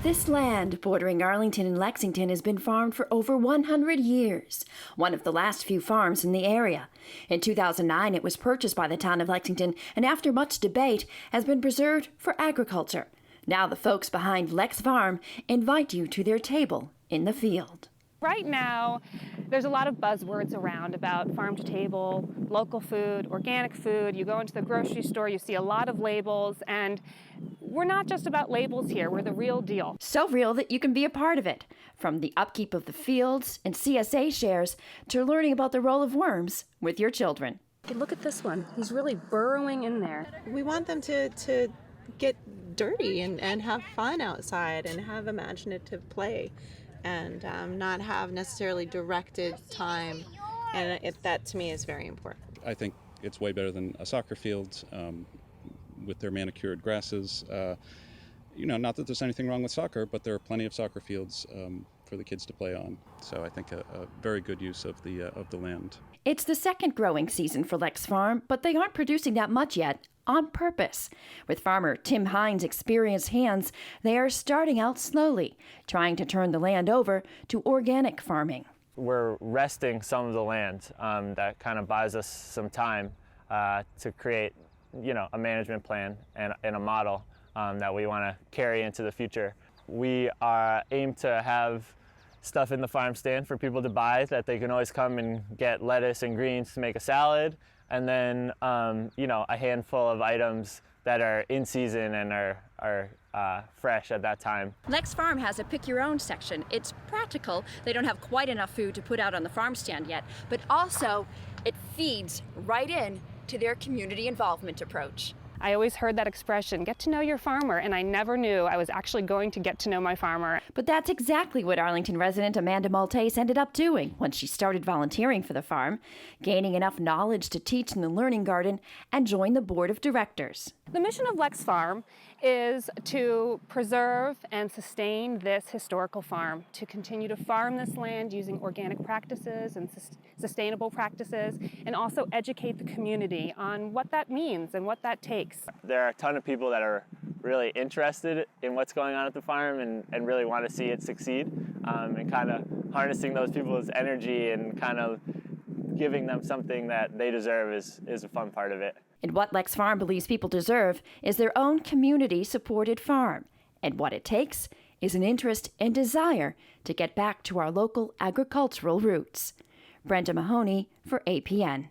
This land bordering Arlington and Lexington has been farmed for over 100 years, one of the last few farms in the area. In 2009, it was purchased by the town of Lexington and after much debate has been preserved for agriculture. Now the folks behind LexFarm invite you to their table in the field. Right now, there's a lot of buzzwords around about farm to table, local food, organic food. You go into the grocery store, you see a lot of labels, and we're not just about labels here, we're the real deal. So real that you can be a part of it, from the upkeep of the fields and CSA shares to learning about the role of worms with your children. Hey, look at this one. He's really burrowing in there. We want them to get dirty and have fun outside and have imaginative play. And not have necessarily directed time, and that to me is very important. I think it's way better than a soccer field with their manicured grasses. Not that there's anything wrong with soccer, but there are plenty of soccer fields for the kids to play on. So I think a very good use of the land. It's the second growing season for LexFarm, but they aren't producing that much yet. On purpose. With farmer Tim Hines' experienced hands, they are starting out slowly, trying to turn the land over to organic farming. We're resting some of the land. That kind of buys us some time to create, a management plan and a model that we want to carry into the future. We aim to have stuff in the farm stand for people to buy that they can always come and get lettuce and greens to make a salad. And then, a handful of items that are in season and are fresh at that time. LexFarm has a pick-your-own section. It's practical. They don't have quite enough food to put out on the farm stand yet, but also it feeds right in to their community involvement approach. I always heard that expression, get to know your farmer, and I never knew I was actually going to get to know my farmer. But that's exactly what Arlington resident Amanda Maltese ended up doing when she started volunteering for the farm, gaining enough knowledge to teach in the learning garden and join the board of directors. The mission of LexFarm is to preserve and sustain this historical farm, to continue to farm this land using organic practices and sustainable practices, and also educate the community on what that means and what that takes. There are a ton of people that are really interested in what's going on at the farm and really want to see it succeed, and kind of harnessing those people's energy and kind of giving them something that they deserve is a fun part of it. And what LexFarm believes people deserve is their own community-supported farm. And what it takes is an interest and desire to get back to our local agricultural roots. Brenda Mahoney for APN.